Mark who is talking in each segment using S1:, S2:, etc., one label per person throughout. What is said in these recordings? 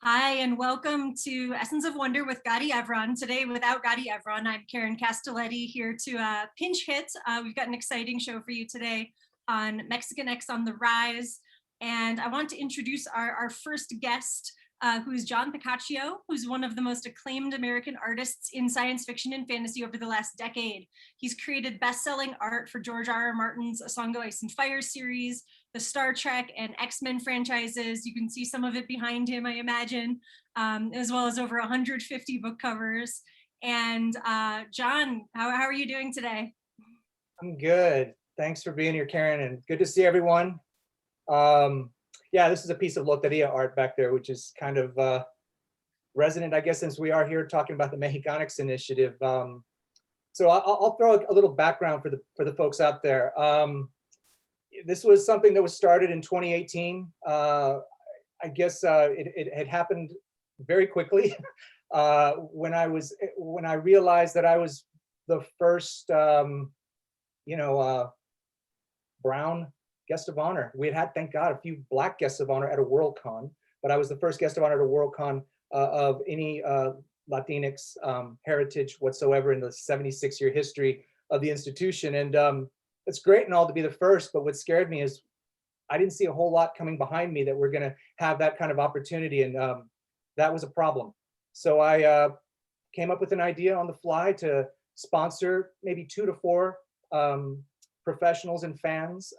S1: Hi, and welcome to Essence of Wonder with Gadi Evron. Today, without Gadi Evron, I'm Karen Castelletti here to pinch hit. We've got an exciting show for you today on Mexicanx on the Rise. And I want to introduce our first guest, who's John Picacio, who's one of the most acclaimed American artists in science fiction and fantasy over the last decade. He's created best-selling art for George R.R. Martin's A Song of Ice and Fire series, the Star Trek and X-Men franchises. You can see some of it behind him, I imagine, as well as over 150 book covers. And John, how are you doing today?
S2: I'm good. Thanks for being here, Karen, and good to see everyone. Yeah, this is a piece of Loteria art back there, which is kind of resonant, I guess, since we are here talking about the Mexicanx Initiative. So I'll throw a little background for the folks out there. This was something that was started in 2018. I guess it had happened very quickly when I realized that I was the first, brown guest of honor. We had, thank God, a few Black guests of honor at a Worldcon, but I was the first guest of honor at a Worldcon of any Latinx heritage whatsoever in the 76-year history of the institution. And it's great and all to be the first, but what scared me is I didn't see a whole lot coming behind me that we're going to have that kind of opportunity, and that was a problem. So I came up with an idea on the fly to sponsor maybe 2 to 4 professionals and fans,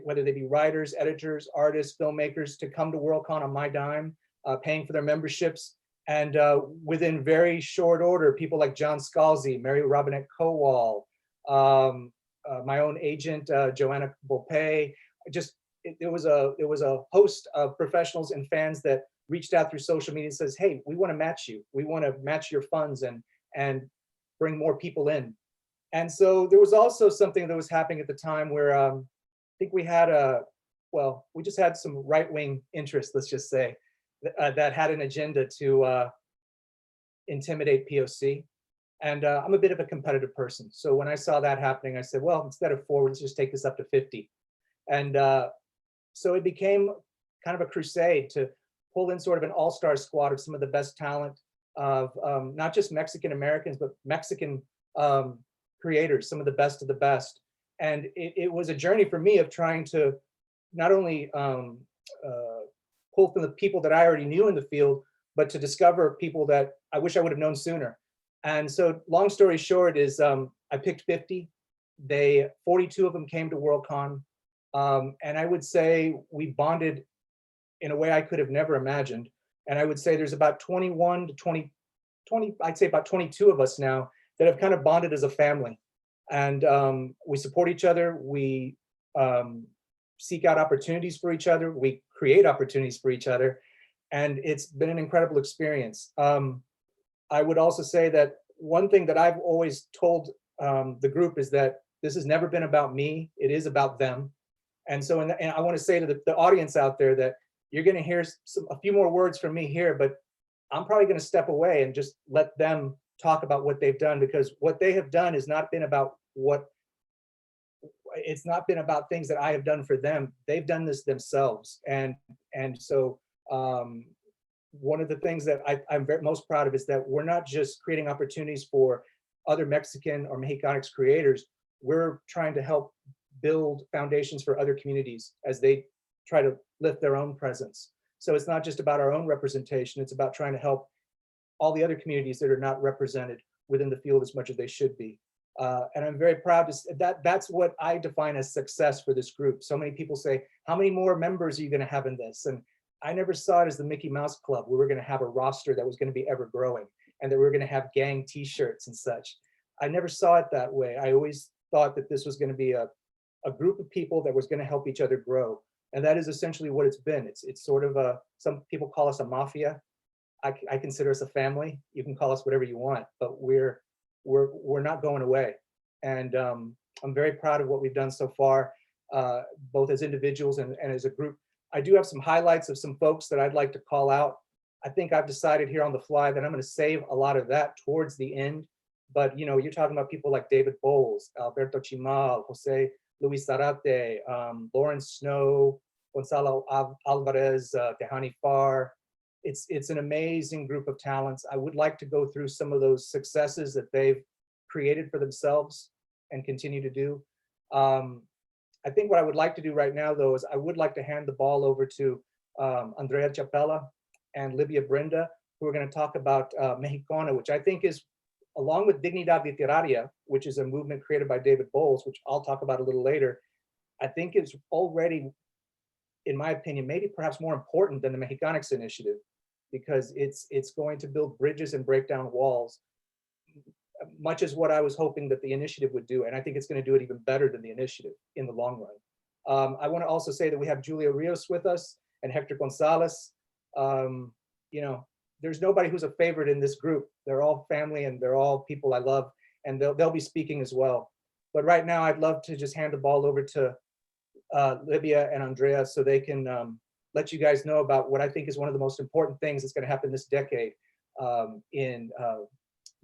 S2: whether they be writers, editors, artists, filmmakers, to come to Worldcon on my dime, paying for their memberships. And within very short order, people like John Scalzi, Mary Robinette Kowal, my own agent, Joanna Volpe, it was a host of professionals and fans that reached out through social media and says, hey, we want to match you. We want to match your funds and bring more people in. And so there was also something that was happening at the time where I think we had we just had some right-wing interests, let's just say, that had an agenda to intimidate POC. And I'm a bit of a competitive person. So when I saw that happening, I said, well, instead of 4, let's just take this up to 50. And so it became kind of a crusade to pull in sort of an all-star squad of some of the best talent of not just Mexican Americans, but Mexican creators, some of the best of the best. And it was a journey for me of trying to not only pull from the people that I already knew in the field, but to discover people that I wish I would have known sooner. And so long story short is I picked 50. 42 of them came to Worldcon. And I would say we bonded in a way I could have never imagined. And I would say there's about 21 to 20, I'd say about 22 of us now that have kind of bonded as a family. And we support each other. We seek out opportunities for each other. We create opportunities for each other. And it's been an incredible experience. I would also say that one thing that I've always told the group is that this has never been about me. It is about them. And so and I want to say to the audience out there that you're going to hear a few more words from me here, but I'm probably going to step away and just let them talk about what they've done, because what they have done has not been about it's not been about things that I have done for them. They've done this themselves. And so one of the things that I'm most proud of is that we're not just creating opportunities for other Mexican or Mexicanx creators. We're trying to help build foundations for other communities as they try to lift their own presence. So it's not just about our own representation, it's about trying to help all the other communities that are not represented within the field as much as they should be. And I'm very proud to say that's what I define as success for this group. So many people say, how many more members are you going to have in this? And I never saw it as the Mickey Mouse Club. We were going to have a roster that was going to be ever growing and that we were going to have gang t-shirts and such. I never saw it that way. I always thought that this was going to be a group of people that was going to help each other grow. And that is essentially what it's been. It's sort of some people call us a mafia. I consider us a family. You can call us whatever you want, but we're not going away. And I'm very proud of what we've done so far, both as individuals and as a group. I do have some highlights of some folks that I'd like to call out. I think I've decided here on the fly that I'm going to save a lot of that towards the end. But you're talking about people like David Bowles, Alberto Chimal, Jose Luis Sarate, Lawrence Snow, Gonzalo Alvarez, Tehani Farr, it's an amazing group of talents. I would like to go through some of those successes that they've created for themselves and continue to do. I think what I would like to do right now, though, is I would like to hand the ball over to Andrea Chapela and Libia Brenda, who are going to talk about Mexicana, which I think is, along with Dignidad Literaria, which is a movement created by David Bowles, which I'll talk about a little later, I think is already, in my opinion, maybe perhaps more important than the Mexicanx Initiative, because it's going to build bridges and break down walls, much as what I was hoping that the initiative would do. And I think it's going to do it even better than the initiative in the long run. I want to also say that we have Julia Rios with us and Héctor González. You know, there's nobody who's a favorite in this group. They're all family and they're all people I love, and they'll be speaking as well. But right now, I'd love to just hand the ball over to Libia and Andrea so they can let you guys know about what I think is one of the most important things that's going to happen this decade in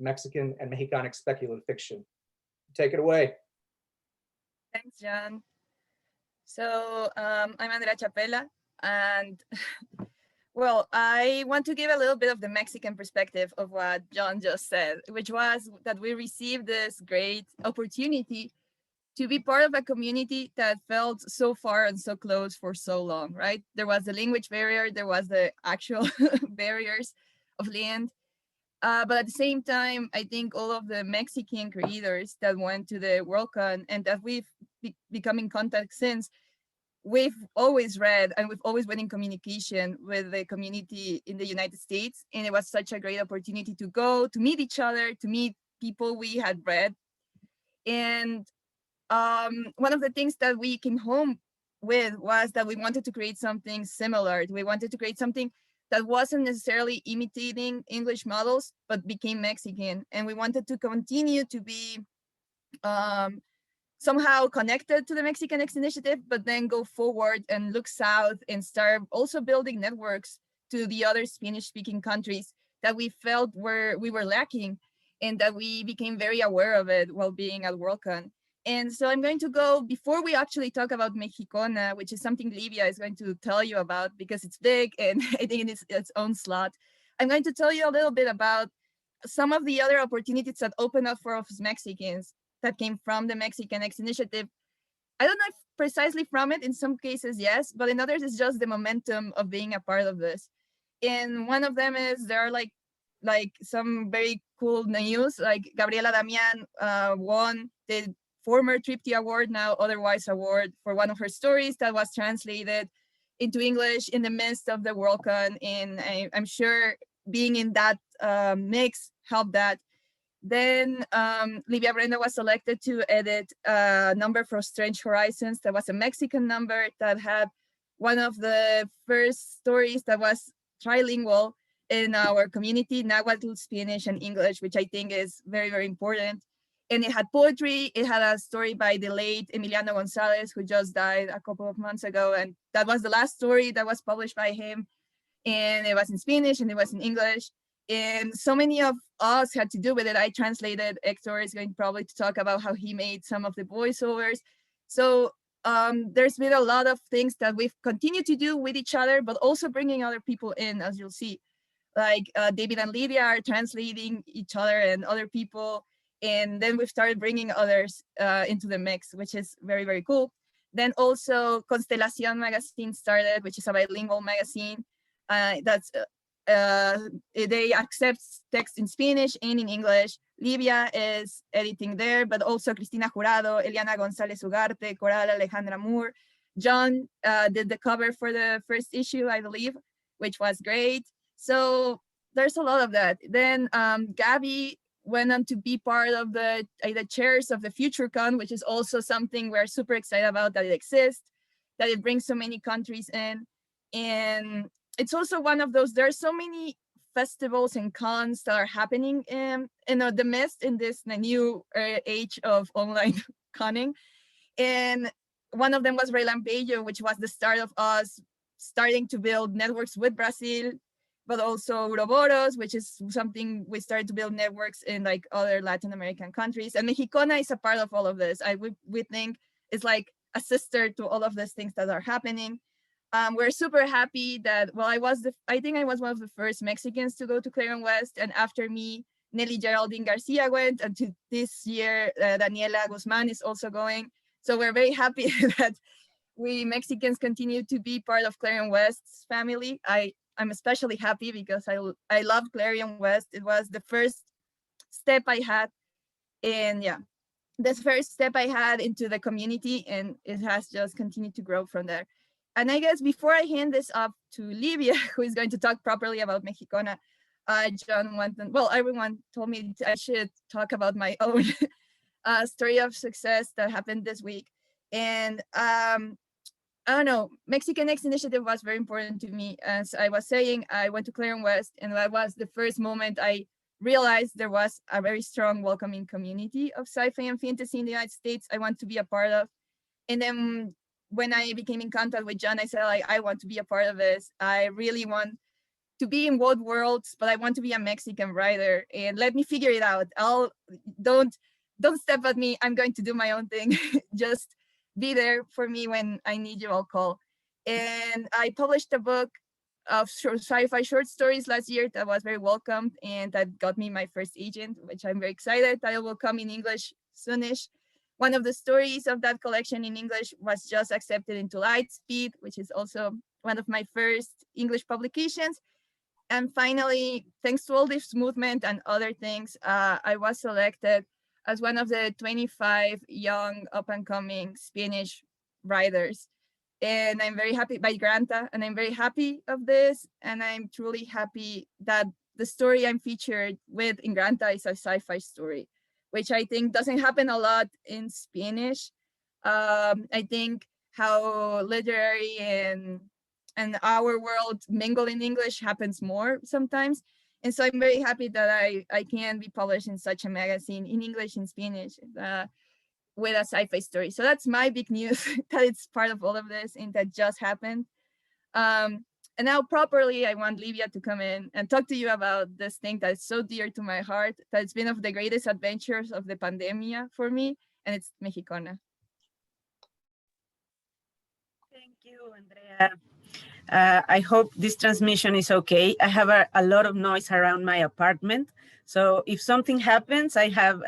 S2: Mexican and Mexicanx speculative fiction. Take it away.
S3: Thanks, John. So I'm Andrea Chapela, and well, I want to give a little bit of the Mexican perspective of what John just said, which was that we received this great opportunity to be part of a community that felt so far and so close for so long, right? There was the language barrier, there was the actual barriers of land. But at the same time, I think all of the Mexican creators that went to the Worldcon and that we've become in contact since, we've always read and we've always been in communication with the community in the United States. And it was such a great opportunity to go, to meet each other, to meet people we had read. And one of the things that we came home with was that we wanted to create something similar. We wanted to create something that wasn't necessarily imitating English models, but became Mexican. And we wanted to continue to be somehow connected to the Mexicanx Initiative, but then go forward and look south and start also building networks to the other Spanish-speaking countries that we felt we were lacking, and that we became very aware of it while being at Worldcon. And so I'm going to go, before we actually talk about Mexicana, which is something Libia is going to tell you about because it's big and I think it is its own slot, I'm going to tell you a little bit about some of the other opportunities that open up for us Mexicans that came from the Mexicanx Initiative. I don't know if precisely from it, in some cases, yes, but in others, it's just the momentum of being a part of this. And one of them is there are like some very cool news, like Gabriela Damian won the former Tripty Award, now Otherwise Award, for one of her stories that was translated into English in the midst of the Worldcon. And I'm sure being in that mix helped that. Then Libia Brenda was selected to edit a number for Strange Horizons that was a Mexican number that had one of the first stories that was trilingual in our community, Nahuatl, Spanish, and English, which I think is very, very important. And it had poetry. It had a story by the late Emiliano González, who just died a couple of months ago. And that was the last story that was published by him. And it was in Spanish and it was in English. And so many of us had to do with it. I translated. Héctor is going probably to talk about how he made some of the voiceovers. So there's been a lot of things that we've continued to do with each other, but also bringing other people in, as you'll see. Like David and Lydia are translating each other and other people. And then we've started bringing others into the mix, which is very, very cool. Then also Constellation Magazine started, which is a bilingual magazine. They accept text in Spanish and in English. Libia is editing there, but also Cristina Jurado, Eliana González Ugarte, Coral Alejandra Moore. John did the cover for the first issue, I believe, which was great. So there's a lot of that. Then Gadi went on to be part of the chairs of the FutureCon, which is also something we're super excited about, that it exists, that it brings so many countries in. And it's also one of those, there are so many festivals and cons that are happening in the midst in this new age of online conning. And one of them was Relampejo, which was the start of us starting to build networks with Brazil, but also Uroboros, which is something we started to build networks in like other Latin American countries. And Mexicana is a part of all of this. We think it's like a sister to all of these things that are happening. We're super happy that, well, I think I was one of the first Mexicans to go to Clarion West, and after me, Nelly Geraldine Garcia went, and to this year, Daniela Guzman is also going. So we're very happy that we Mexicans continue to be part of Clarion West's family. I'm especially happy because I love Clarion West. It was the first step I had, and yeah, the first step I had into the community, and it has just continued to grow from there. And I guess before I hand this up to Libia, who is going to talk properly about Mexicana, John well, everyone told me I should talk about my own story of success that happened this week. And I don't know, Mexicanx Initiative was very important to me. As I was saying, I went to Clarion West, and that was the first moment I realized there was a very strong welcoming community of sci-fi and fantasy in the United States I want to be a part of. And then when I became in contact with John, I said, like, I want to be a part of this. I really want to be in both worlds, but I want to be a Mexican writer, and let me figure it out. Don't step at me. I'm going to do my own thing. Just be there for me when I need you. I'll call. And I published a book of sci-fi short stories last year that was very welcomed, and that got me my first agent, which I'm very excited that it will come in English soonish. One of the stories of that collection in English was just accepted into Lightspeed, which is also one of my first English publications. And finally, thanks to all this movement and other things, I was selected as one of the 25 young up-and-coming Spanish writers. And I'm very happy by Granta, and I'm very happy of this. And I'm truly happy that the story I'm featured with in Granta is a sci-fi story, which I think doesn't happen a lot in Spanish. I think how literary and our world mingle in English happens more sometimes. And so I'm very happy that I can be published in such a magazine in English and Spanish with a sci-fi story. So that's my big news, that it's part of all of this and that just happened. And now properly, I want Libia to come in and talk to you about this thing that is so dear to my heart, that it's been of the greatest adventures of the pandemia for me, and it's Mexicana.
S4: Thank you, Andrea. I hope this transmission is okay. I have a lot of noise around my apartment. So if something happens, I have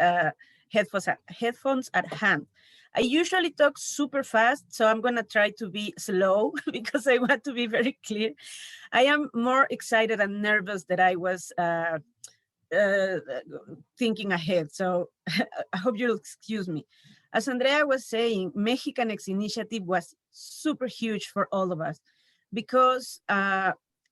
S4: headphones at hand. I usually talk super fast, so I'm gonna try to be slow because I want to be very clear. I am more excited and nervous than I was thinking ahead. So I hope you'll excuse me. As Andrea was saying, Mexicanx Initiative was super huge for all of us, because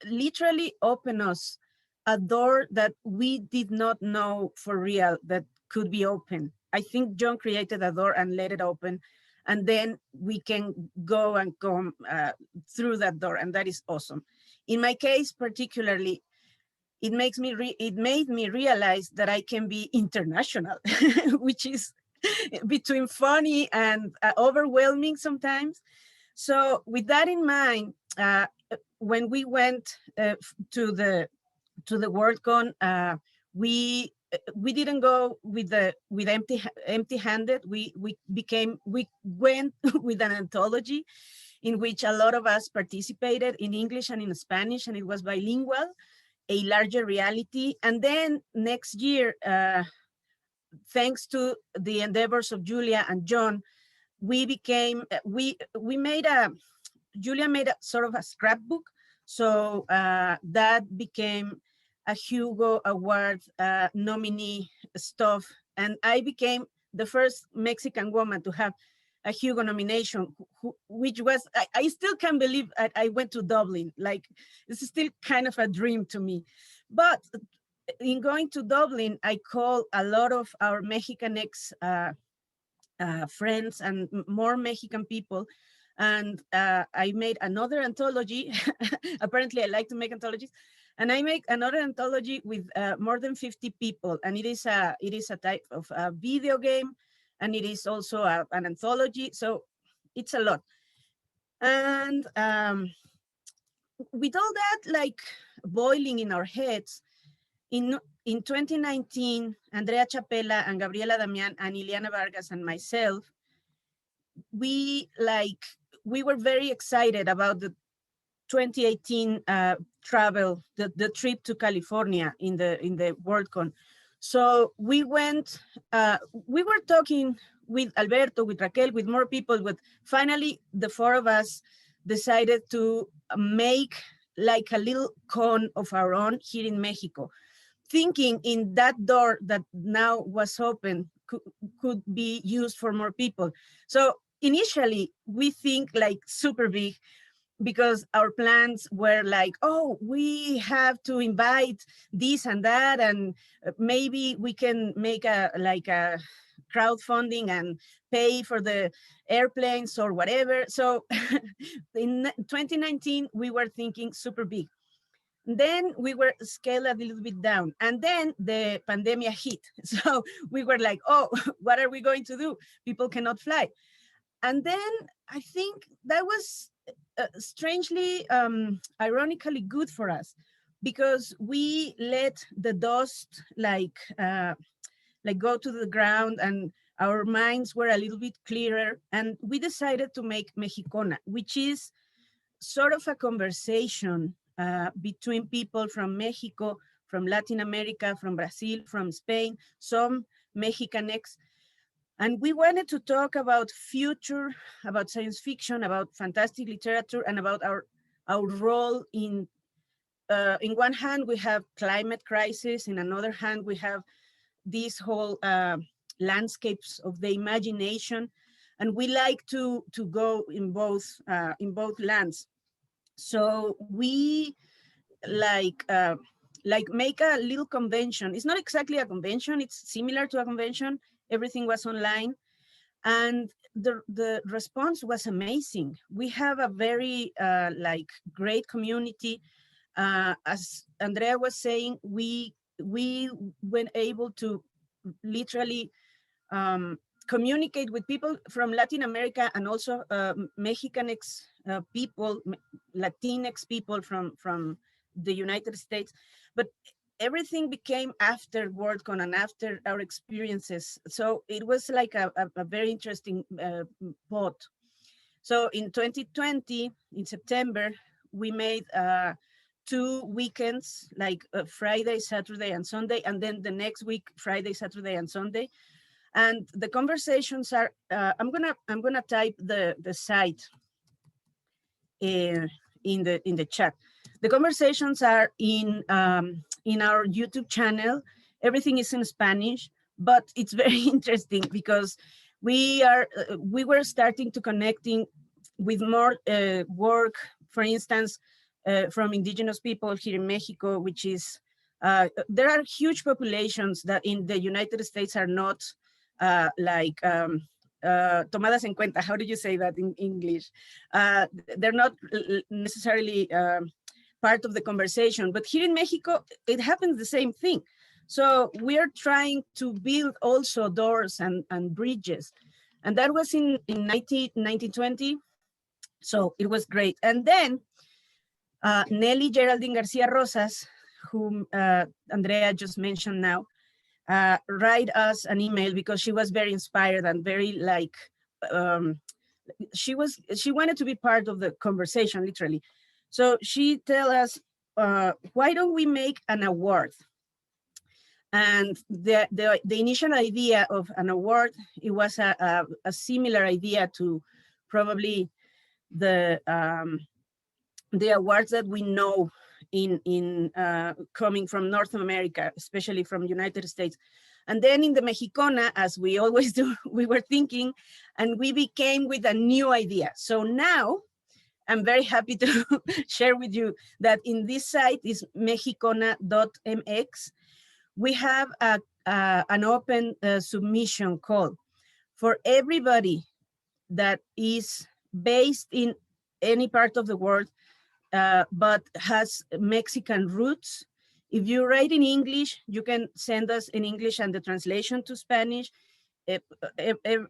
S4: literally opened us a door that we did not know for real that could be open. I think John created a door and let it open, and then we can go and come through that door, and that is awesome. In my case particularly, it made me realize that I can be international, which is between funny and overwhelming sometimes. So with that in mind, when we went to the WorldCon, we didn't go with empty-handed. We went with an anthology in which a lot of us participated in English and in Spanish, and it was bilingual, a larger reality. And then next year, thanks to the endeavors of Julia and John, we made Julia made a sort of a scrapbook. So that became a Hugo Award nominee stuff. And I became the first Mexican woman to have a Hugo nomination, which was, I still can't believe I went to Dublin. Like, this is still kind of a dream to me. But in going to Dublin, I called a lot of our Mexicanx friends and more Mexican people. And I made another anthology. Apparently, I like to make anthologies. And I make another anthology with more than 50 people. And it is a type of a video game. And it is also an anthology. So it's a lot. And with all that, like, boiling in our heads, in 2019, Andrea Chapela and Gabriela Damian and Ileana Vargas and myself, we were very excited about 2018 travel, the trip to California in the WorldCon. So we went, we were talking with Alberto, with Raquel, with more people, but finally the four of us decided to make like a little con of our own here in Mexico, thinking in that door that now was open could be used for more people. So initially we think like super big, because our plans were like, oh, we have to invite this and that, and maybe we can make a crowdfunding and pay for the airplanes or whatever. So in 2019, we were thinking super big. Then we were scaled a little bit down, and then the pandemic hit. So we were like, oh, what are we going to do? People cannot fly. And then I think that was strangely, ironically good for us, because we let the dust like go to the ground, and our minds were a little bit clearer, and we decided to make Mexicona, which is sort of a conversation between people from Mexico, from Latin America, from Brazil, from Spain, some Mexicanx. And we wanted to talk about future, about science fiction, about fantastic literature, and about our role in one hand, we have climate crisis. In another hand, we have these whole landscapes of the imagination. And we like to go in both lands. So we like make a little convention. It's not exactly a convention, it's similar to a convention. Everything was online, and the response was amazing. We have a very great community. As Andrea was saying, we were able to literally communicate with people from Latin America, and also Mexicanx people, Latinx people from the United States. But everything became after WorldCon and after our experiences. So it was like a very interesting plot. So in 2020, in September, we made 2 weekends, like Friday, Saturday, and Sunday, and then the next week, Friday, Saturday, and Sunday. And the conversations are, I'm gonna type the site in the chat. The conversations are in our YouTube channel. Everything is in Spanish, but it's very interesting because we were starting to connecting with more work, for instance, from indigenous people here in Mexico, which is, there are huge populations that in the United States are not tomadas en cuenta. How do you say that in English? They're not necessarily part of the conversation, but here in Mexico, it happens the same thing. So we are trying to build also doors and bridges. And that was in 1920. So it was great. And then Nelly Geraldine Garcia Rosas, whom Andrea just mentioned now, write us an email because she was very inspired and very she wanted to be part of the conversation, literally. So she tell us, why don't we make an award? And the initial idea of an award, it was a similar idea to probably the awards that we know in coming from North America, especially from United States. And then in the Mexicona, as we always do, we were thinking, and we became with a new idea. So now I'm very happy to share with you that in this site is mexicona.mx. We have an open submission call for everybody that is based in any part of the world, but has Mexican roots. If you write in English, you can send us in English and the translation to Spanish.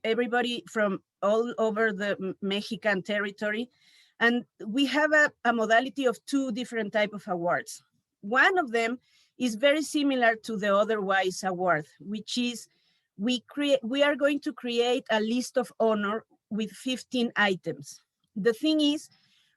S4: Everybody from all over the Mexican territory. And we have a modality of 2 different types of awards. One of them is very similar to the Otherwise award, which is we are going to create a list of honor with 15 items. The thing is,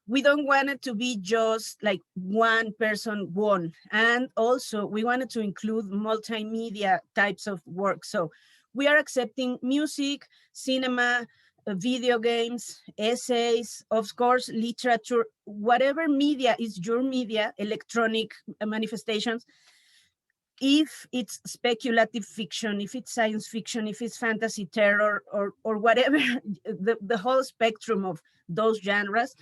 S4: we don't want it to be just like one person won. And also we wanted to include multimedia types of work. So we are accepting music, cinema, video games, essays, of course, literature, whatever media is your media, electronic manifestations. If it's speculative fiction, if it's science fiction, if it's fantasy terror, or whatever, the whole spectrum of those genres,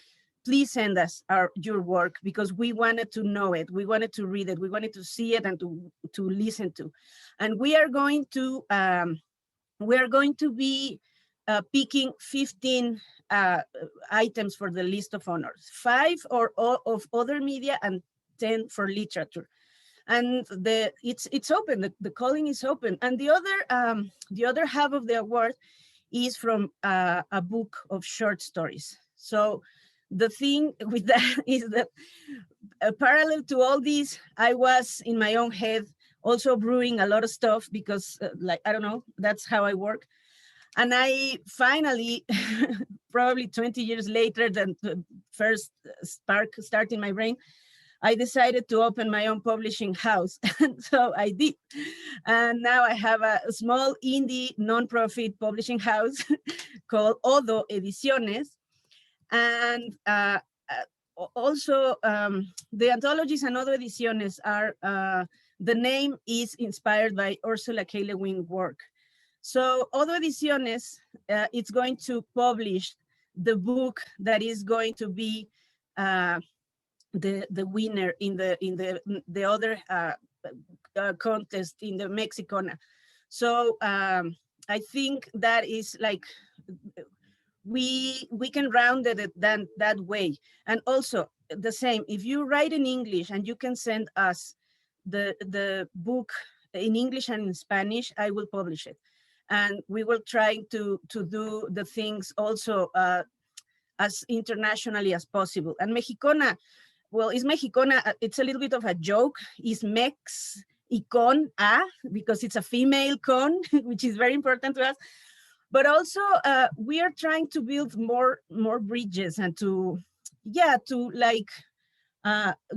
S4: please send us your work, because we wanted to know it, we wanted to read it, we wanted to see it and to listen to. And we are going to be picking 15 items for the list of honors, 5 of other media and 10 for literature. And it's open, the calling is open. And the other half of the award is from a book of short stories. So the thing with that is that parallel to all this, I was in my own head also brewing a lot of stuff, because like, I don't know, that's how I work. And I finally, probably 20 years later than the first spark start in my brain, I decided to open my own publishing house. And so I did. And now I have a small indie nonprofit publishing house called EoW Ediciones. And also the anthologies and EoW Ediciones are, the name is inspired by Ursula K. Le Guin's work. So EoW Ediciones, it's going to publish the book that is going to be the winner in the other contest in the Mexicana. So I think that is like, we can round it that way. And also the same, if you write in English and you can send us the book in English and in Spanish, I will publish it. And we will try to do the things also as internationally as possible. And Mexicana, well, it's Mexicana, it's a little bit of a joke. It's Mex-icon, because it's a female con, which is very important to us. But also we are trying to build more bridges and to like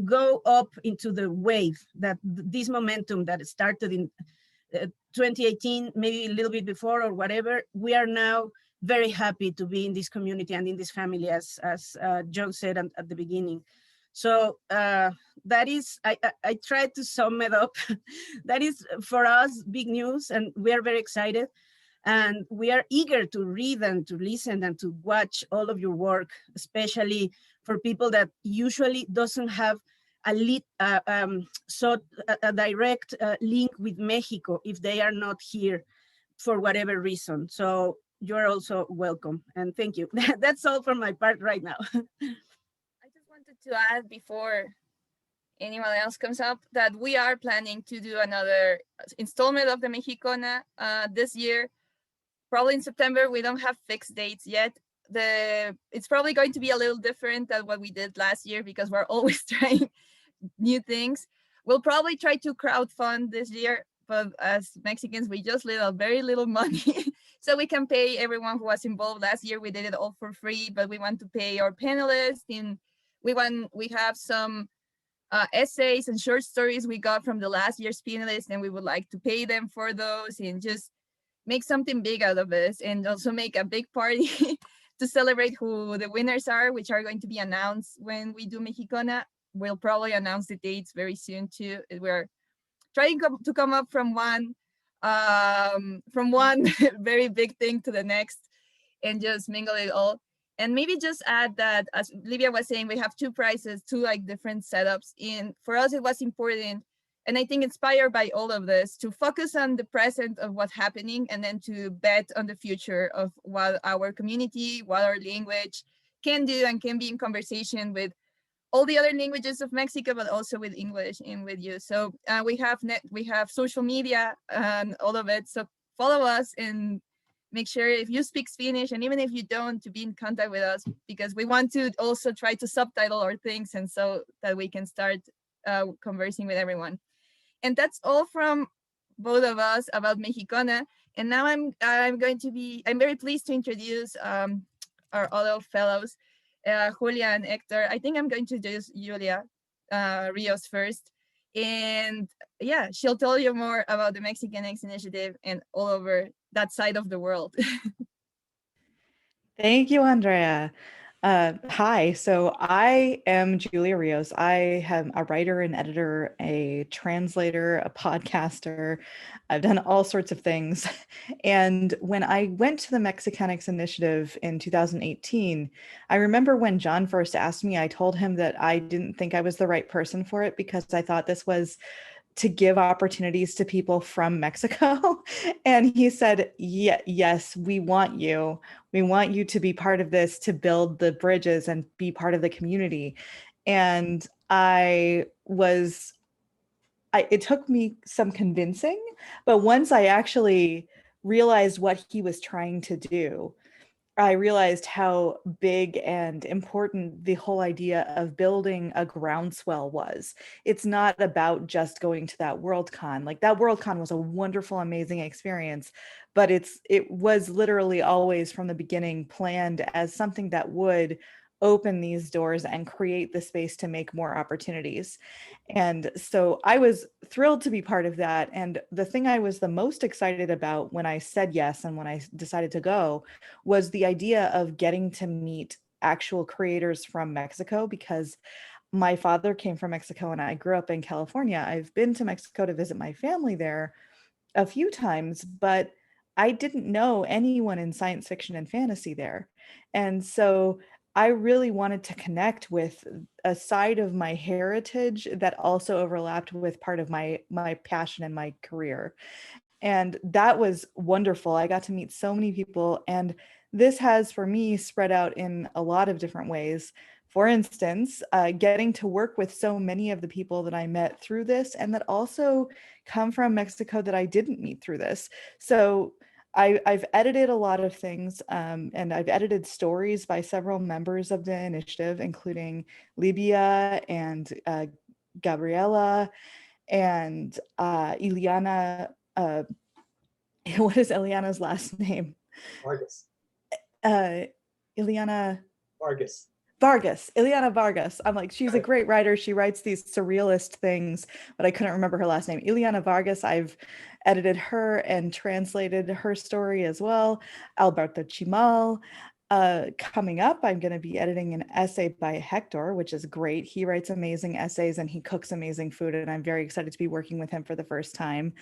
S4: go up into the wave, that this momentum that started in 2018, maybe a little bit before or whatever. We are now very happy to be in this community and in this family, as John said at the beginning. So that is, I tried to sum it up. That is for us big news, and we are very excited. And we are eager to read and to listen and to watch all of your work, especially for people that usually doesn't have a direct link with Mexico if they are not here for whatever reason. So you're also welcome, and thank you. That's all from my part right now.
S3: I just wanted to add, before anyone else comes up, that we are planning to do another installment of the Mexicana this year, probably in September. We don't have fixed dates yet. It's probably going to be a little different than what we did last year, because we're always trying new things. We'll probably try to crowdfund this year, but as Mexicans, we just very little money. So we can pay everyone who was involved last year. We did it all for free, but we want to pay our panelists. And we have some essays and short stories we got from the last year's panelists, and we would like to pay them for those and just make something big out of this, and also make a big party to celebrate who the winners are, which are going to be announced when we do Mexicana. We'll probably announce the dates very soon too. We're trying to come up from one very big thing to the next, and just mingle it all. And maybe just add that, as Livia was saying, we have 2 prizes, 2 like different setups. And for us, it was important, and I think inspired by all of this, to focus on the present of what's happening, and then to bet on the future of what our community, what our language can do, and can be in conversation with all the other languages of Mexico, but also with English and with you. So we have social media and all of it. So follow us and make sure, if you speak Spanish, and even if you don't, to be in contact with us, because we want to also try to subtitle our things, and so that we can start conversing with everyone. And that's all from both of us about Mexicana. And now I'm very pleased to introduce our other fellows. Julia and Hector. I think I'm going to introduce Julia Rios first. And yeah, she'll tell you more about the Mexicanx Initiative and all over that side of the world.
S5: Thank you, Andrea. Hi, so I am Julia Rios. I am a writer and editor, a translator, a podcaster. I've done all sorts of things. And when I went to the Mexicanx Initiative in 2018, I remember when John first asked me, I told him that I didn't think I was the right person for it because I thought this was to give opportunities to people from Mexico. And he said, yeah, yes, we want you. We want you to be part of this, to build the bridges and be part of the community. And it took me some convincing, but once I actually realized what he was trying to do, I realized how big and important the whole idea of building a groundswell was. It's not about just going to that Worldcon. Like, that Worldcon was a wonderful, amazing experience, but it was literally always from the beginning planned as something that would open these doors and create the space to make more opportunities. And so I was thrilled to be part of that. And the thing I was the most excited about when I said yes and when I decided to go was the idea of getting to meet actual creators from Mexico, because my father came from Mexico and I grew up in California. I've been to Mexico to visit my family there a few times, but I didn't know anyone in science fiction and fantasy there. And so I really wanted to connect with a side of my heritage that also overlapped with part of my passion and my career. And that was wonderful. I got to meet so many people, and this has for me spread out in a lot of different ways. For instance, getting to work with so many of the people that I met through this and that also come from Mexico that I didn't meet through this. So I've edited a lot of things, and I've edited stories by several members of the initiative, including Libia and Gabriela and Ileana. What is Ileana's last name?
S2: Vargas.
S5: Ileana
S2: Vargas.
S5: Vargas, Ileana Vargas. I'm like, she's a great writer. She writes these surrealist things, but I couldn't remember her last name. Ileana Vargas, I've edited her and translated her story as well. Alberto Chimal. Coming up, I'm going to be editing an essay by Hector, which is great. He writes amazing essays and he cooks amazing food, and I'm very excited to be working with him for the first time.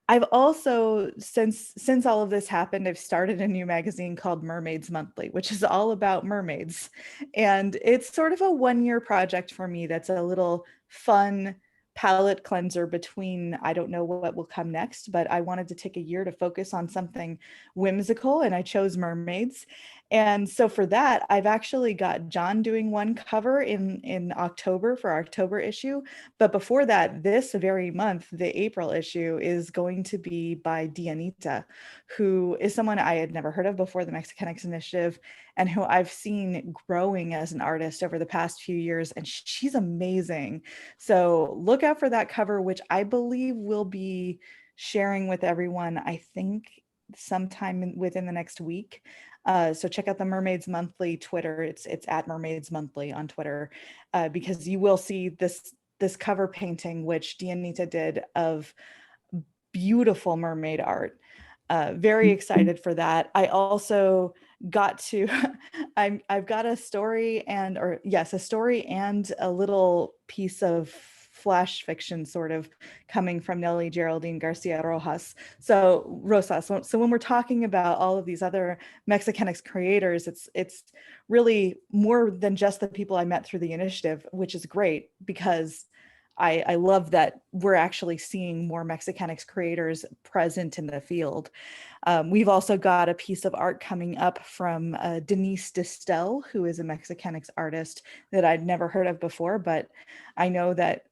S5: I've also, since all of this happened, I've started a new magazine called Mermaids Monthly, which is all about mermaids. And it's sort of a one-year project for me that's a little fun palette cleanser between, I don't know what will come next, but I wanted to take a year to focus on something whimsical, and I chose mermaids. And so for that, I've actually got John doing one cover in October for our October issue. But before that, this very month, the April issue is going to be by Dianita, who is someone I had never heard of before the Mexicanx Initiative, and who I've seen growing as an artist over the past few years, and she's amazing. So look out for that cover, which I believe will be sharing with everyone, I think, sometime within the next week. So check out the Mermaids Monthly Twitter. It's at Mermaids Monthly on Twitter, because you will see this cover painting, which Dianita did, of beautiful mermaid art. Very excited for that. I also got to, I've got a story and a little piece of flash fiction sort of coming from Nelly Geraldine Garcia Rojas. So when we're talking about all of these other Mexicanx creators, it's really more than just the people I met through the initiative, which is great because I love that we're actually seeing more Mexicanx creators present in the field. We've also got a piece of art coming up from Denise Distel, who is a Mexicanx artist that I'd never heard of before, but I know that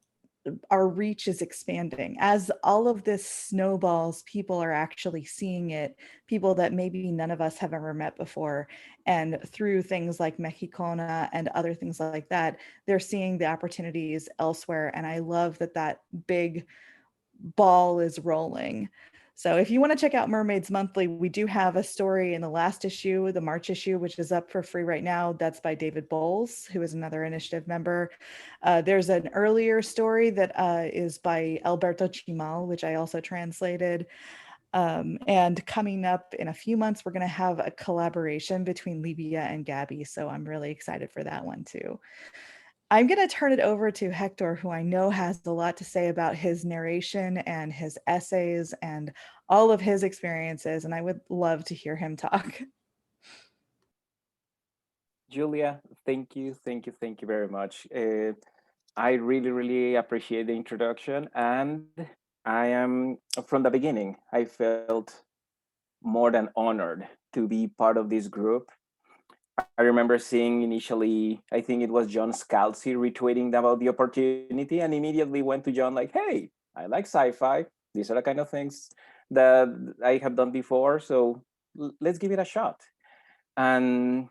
S5: our reach is expanding. As all of this snowballs, people are actually seeing it, people that maybe none of us have ever met before. And through things like Mexicona and other things like that, they're seeing the opportunities elsewhere. And I love that big ball is rolling. So if you want to check out Mermaids Monthly, we do have a story in the last issue, the March issue, which is up for free right now. That's by David Bowles, who is another initiative member. There's an earlier story that is by Alberto Chimal, which I also translated. And coming up in a few months, we're going to have a collaboration between Libia and Gabby. So I'm really excited for that one too. I'm going to turn it over to Hector, who I know has a lot to say about his narration and his essays and all of his experiences, and I would love to hear him talk.
S6: Julia, thank you very much. I really appreciate the introduction, and I am, from the beginning, I felt more than honored to be part of this group. I remember seeing initially, I think it was John Scalzi retweeting about the opportunity, and immediately went to John like, hey, I like sci-fi. These are the kind of things that I have done before, so let's give it a shot. And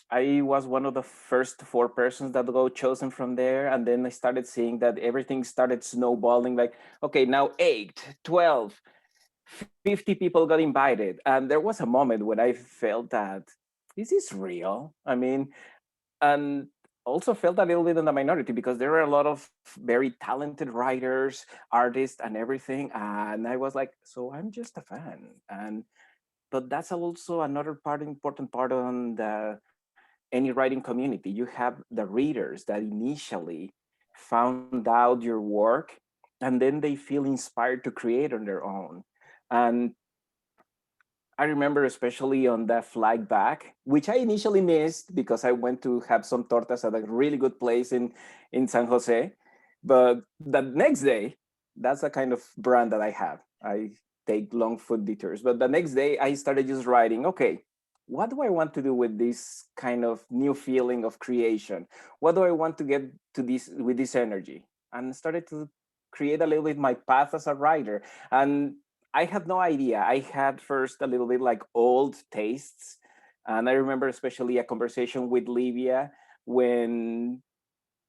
S6: I was one of the first 4 persons that got chosen from there. And then I started seeing that everything started snowballing, like, okay, now 8, 12, 50 people got invited. And there was a moment when I felt that, is this real? I mean, and also felt a little bit in the minority because there are a lot of very talented writers, artists, and everything. And I was like, so I'm just a fan. But that's also another important part on any writing community. You have the readers that initially found out your work, and then they feel inspired to create on their own. And I remember especially on that flight back, which I initially missed because I went to have some tortas at a really good place in San Jose. But the next day, that's the kind of brand that I have. I take long food detours. But the next day, I started just writing, okay, what do I want to do with this kind of new feeling of creation? What do I want to get to this with this energy? And started to create a little bit my path as a writer. And I had no idea. I had first a little bit like old tastes. And I remember especially a conversation with Livia when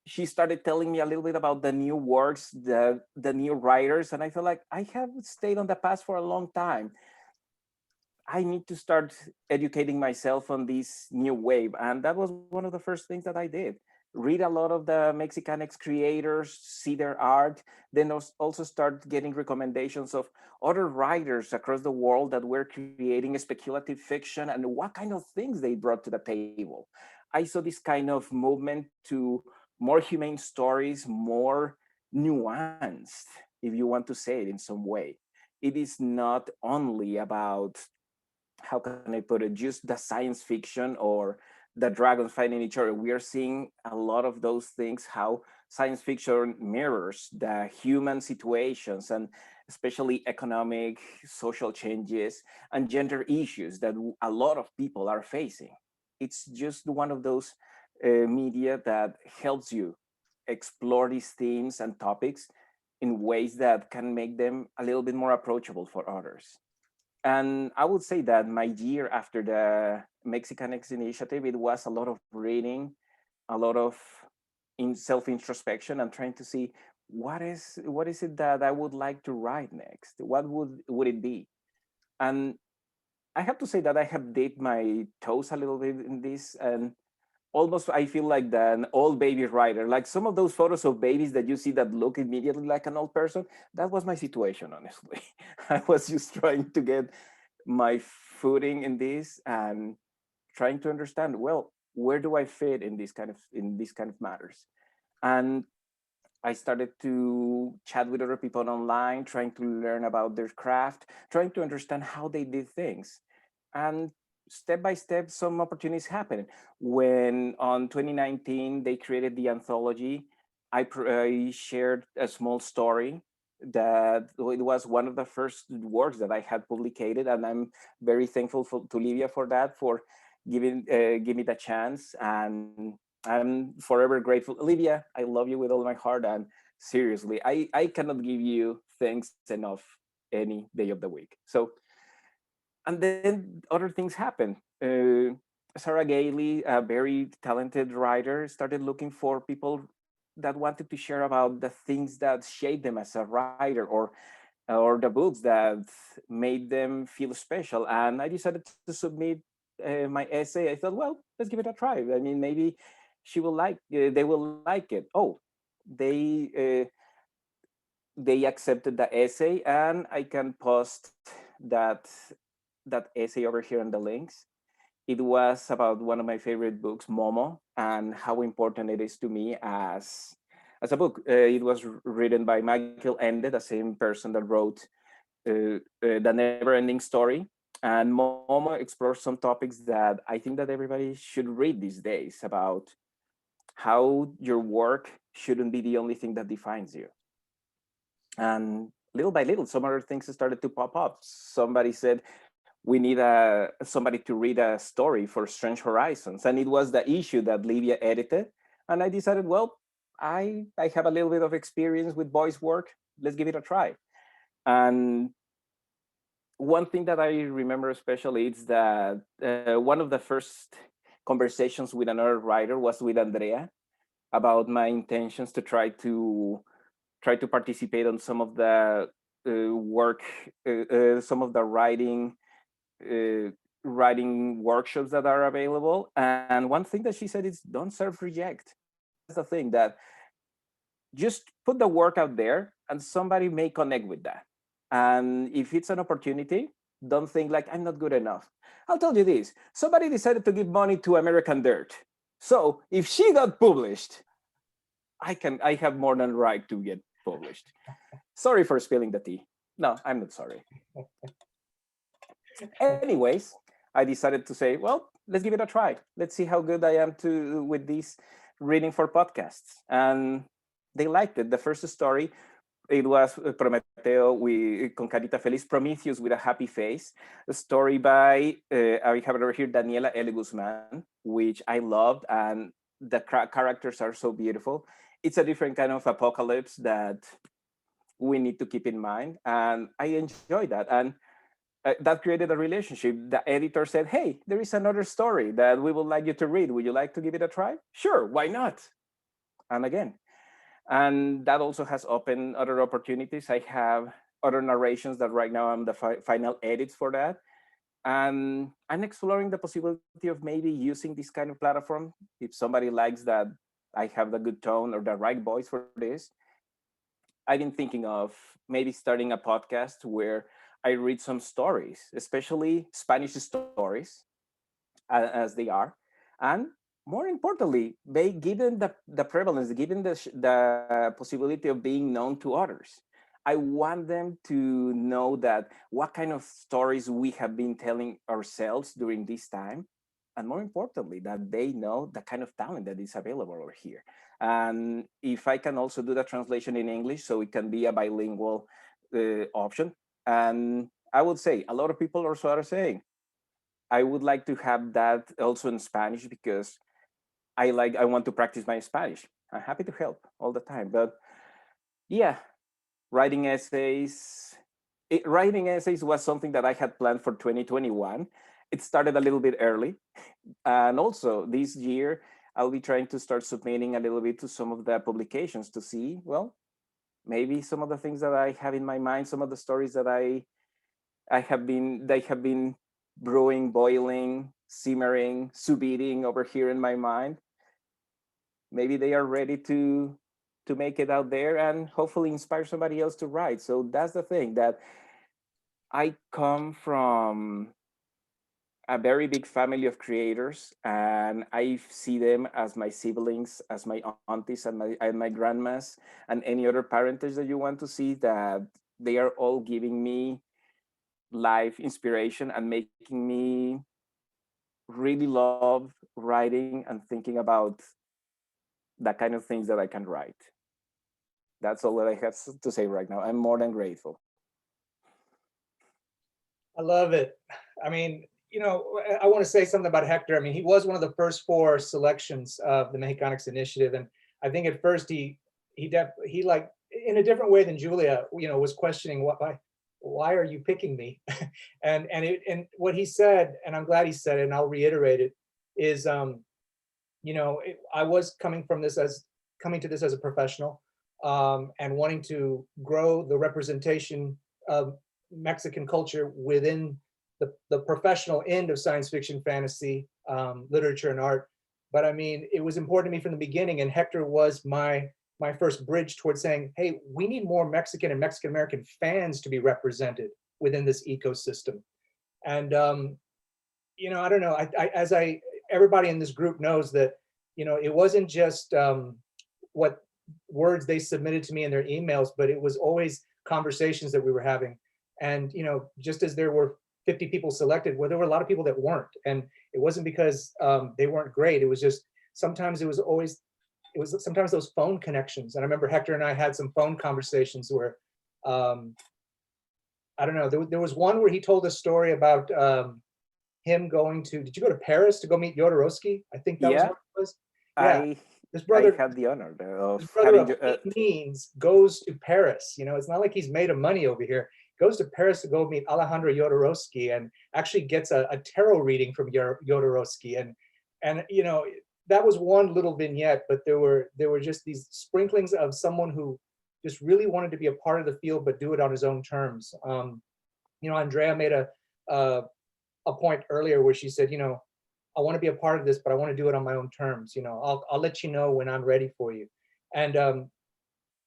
S6: she started telling me a little bit about the new works, the new writers. And I felt like I have stayed on the past for a long time. I need to start educating myself on this new wave. And that was one of the first things that I did. Read a lot of the Mexicanx creators, see their art, then also start getting recommendations of other writers across the world that were creating speculative fiction and what kind of things they brought to the table. I saw this kind of movement to more humane stories, more nuanced, if you want to say it in some way. It is not only about, how can I put it, just the science fiction or the dragons fighting each other. We are seeing a lot of those things, how science fiction mirrors the human situations and especially economic, social changes and gender issues that a lot of people are facing. It's just one of those media that helps you explore these themes and topics in ways that can make them a little bit more approachable for others. And I would say that my year after the Mexicanx Initiative, it was a lot of reading, a lot of self-introspection and trying to see what is it that I would like to write next? What would it be? And I have to say that I have dipped my toes a little bit in this, and almost I feel like an old baby writer. Like some of those photos of babies that you see that look immediately like an old person, that was my situation, honestly. I was just trying to get my footing in this and trying to understand, well, where do I fit in these kind of matters? And I started to chat with other people online, trying to learn about their craft, trying to understand how they did things. And step by step, some opportunities happened. When on 2019, they created the anthology, I shared a small story that it was one of the first works that I had publicated. And I'm very thankful to Livia for that, for give me the chance. And I'm forever grateful. Livia, I love you with all my heart. And seriously, I cannot give you thanks enough any day of the week. So, and then other things happen. Sarah Gailey, a very talented writer, started looking for people that wanted to share about the things that shaped them as a writer, or or the books that made them feel special. And I decided to submit my essay. I thought, well, let's give it a try. I mean, maybe she will like, they will like it. Oh, they they accepted the essay, and I can post that essay over here on the links. It was about one of my favorite books, Momo, and how important it is to me as a book. It was written by Michael Ende, the same person that wrote The Never-Ending Story. And Momo explores some topics that I think that everybody should read these days, about how your work shouldn't be the only thing that defines you. And little by little, some other things started to pop up. Somebody said, we need somebody to read a story for Strange Horizons. And it was the issue that Libia edited. And I decided, well, I have a little bit of experience with voice work. Let's give it a try. And one thing that I remember especially is that one of the first conversations with another writer was with Andrea about my intentions to try to participate on some of the work, some of the writing workshops that are available. And one thing that she said is, don't self-reject. That's the thing, that just put the work out there and somebody may connect with that. And if it's an opportunity, don't think like, I'm not good enough. I'll tell you this, somebody decided to give money to American Dirt. So if she got published, I have more than right to get published. Sorry for spilling the tea. No, I'm not sorry. Anyways, I decided to say, well, let's give it a try. Let's see how good I am with this reading for podcasts. And they liked it. The first story, it was Prometeo con carita feliz, Prometheus with a happy face, a story by, I have it over here, Daniela L. Guzman, which I loved, and the characters are so beautiful. It's a different kind of apocalypse that we need to keep in mind, and I enjoy that. And that created a relationship. The editor said, hey, there is another story that we would like you to read. Would you like to give it a try? Sure, why not? And again, and that also has opened other opportunities. I have other narrations that right now I'm the final edits for that. And I'm exploring the possibility of maybe using this kind of platform. If somebody likes that I have the good tone or the right voice for this, I've been thinking of maybe starting a podcast where I read some stories, especially Spanish stories, as they are. And more importantly, given the prevalence, given the possibility of being known to others, I want them to know that what kind of stories we have been telling ourselves during this time. And more importantly, that they know the kind of talent that is available over here. And if I can also do the translation in English, so it can be a bilingual option. And I would say a lot of people also are saying, I would like to have that also in Spanish, because I want to practice my Spanish. I'm happy to help all the time. But yeah, writing essays was something that I had planned for 2021. It started a little bit early. And also this year, I'll be trying to start submitting a little bit to some of the publications to see, well, maybe some of the things that I have in my mind, some of the stories that they have been brewing, boiling, simmering, sous videing over here in my mind. Maybe they are ready to make it out there and hopefully inspire somebody else to write. So that's the thing, that I come from a very big family of creators, and I see them as my siblings, as my aunties and my grandmas, and any other parentage that you want to see, that they are all giving me life inspiration and making me really love writing and thinking about the kind of things that I can write. That's all that I have to say right now. I'm more than grateful.
S2: I love it. I mean, I want to say something about Hector. I mean, he was one of the first 4 selections of the Mexicanx Initiative. And I think at first he like, in a different way than Julia, was questioning why are you picking me? and what he said, and I'm glad he said it, and I'll reiterate it, is, I was coming to this as a professional, and wanting to grow the representation Mexican culture within the professional end of science fiction, fantasy, literature, and art. But I mean, it was important to me from the beginning, and Hector was my first bridge towards saying, hey, we need more Mexican and Mexican American fans to be represented within this ecosystem. And you know, I don't know, everybody in this group knows that, you know, it wasn't just what words they submitted to me in their emails, but it was always conversations that we were having. And, you know, just as there were 50 people selected, well, there were a lot of people that weren't. And it wasn't because they weren't great. It was just, sometimes sometimes those phone connections. And I remember Hector and I had some phone conversations where, I don't know, there was one where he told a story about him going to, did you go to Paris to go meet Jodorowsky? I think that was what it was. Yeah. This brother,
S6: I had the honor of
S2: his brother
S6: having
S2: of means goes to Paris. You know, it's not like he's made of money over here. Goes to Paris to go meet Alejandro Jodorowsky and actually gets a tarot reading from Jodorowsky. And you know, that was one little vignette, but there were just these sprinklings of someone who just really wanted to be a part of the field, but do it on his own terms. You know, Andrea made a point earlier where she said, you know, I want to be a part of this, but I want to do it on my own terms. You know, I'll let you know when I'm ready for you. And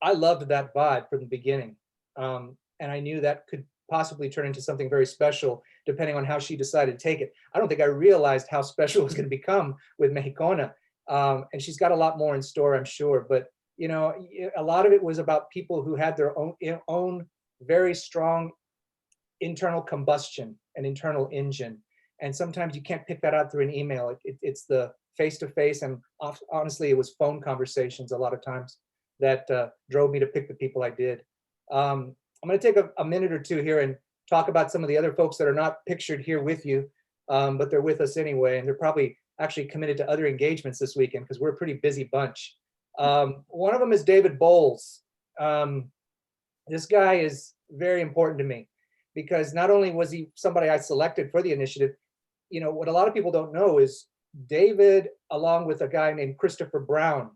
S2: I loved that vibe from the beginning. And I knew that could possibly turn into something very special, depending on how she decided to take it. I don't think I realized how special it was going to become with Mexicona. And she's got a lot more in store, I'm sure. But, you know, a lot of it was about people who had their own very strong internal combustion and internal engine. And sometimes you can't pick that out through an email. It's the face-to-face, and honestly, it was phone conversations a lot of times that drove me to pick the people I did. I'm going to take a minute or two here and talk about some of the other folks that are not pictured here with you, but they're with us anyway, and they're probably actually committed to other engagements this weekend because we're a pretty busy bunch. One of them is David Bowles. This guy is very important to me because not only was he somebody I selected for the initiative, you know, what a lot of people don't know is David, along with a guy named Christopher Brown,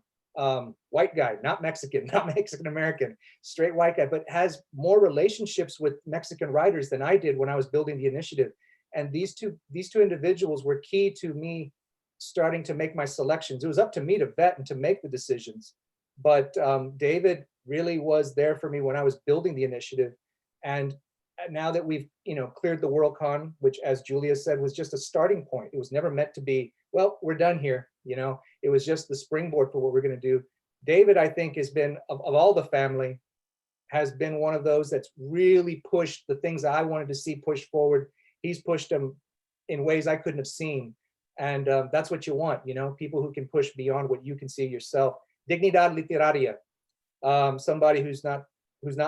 S2: white guy, not Mexican, not Mexican American, straight white guy, but has more relationships with Mexican writers than I did when I was building the initiative. And these two individuals were key to me starting to make my selections. It was up to me to vet and to make the decisions. But David really was there for me when I was building the initiative. And now that we've, you know, cleared the Worldcon, which, as Julia said, was just a starting point. It was never meant to be, well, we're done here. You know, it was just the springboard for what we're going to do. David, I think, has been, of all the family, has been one of those that's really pushed the things I wanted to see pushed forward. He's pushed them in ways I couldn't have seen. And that's what you want, you know, people who can push beyond what you can see yourself. Dignidad literaria. Somebody who's not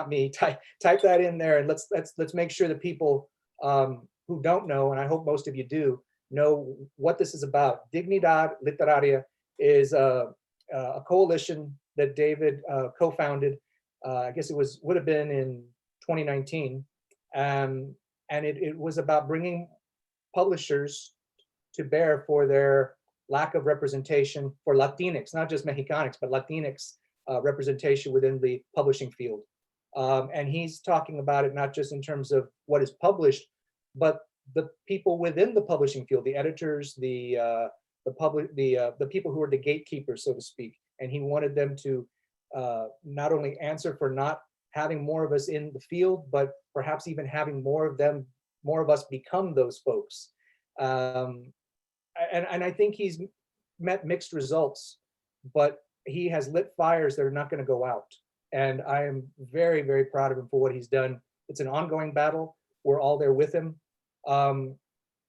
S2: me, type that in there, and let's make sure that people who don't know, and I hope most of you do, know what this is about. Dignidad Literaria is a coalition that David co-founded. I guess it would have been in 2019, and it was about bringing publishers to bear for their lack of representation for Latinx, not just Mexicanx, but Latinx representation within the publishing field. And he's talking about it not just in terms of what is published, but the people within the publishing field, the editors, the people who are the gatekeepers, so to speak. And he wanted them to not only answer for not having more of us in the field, but perhaps even having more of us become those folks. And I think he's met mixed results, but he has lit fires that are not going to go out. And I am very, very proud of him for what he's done. It's an ongoing battle. We're all there with him.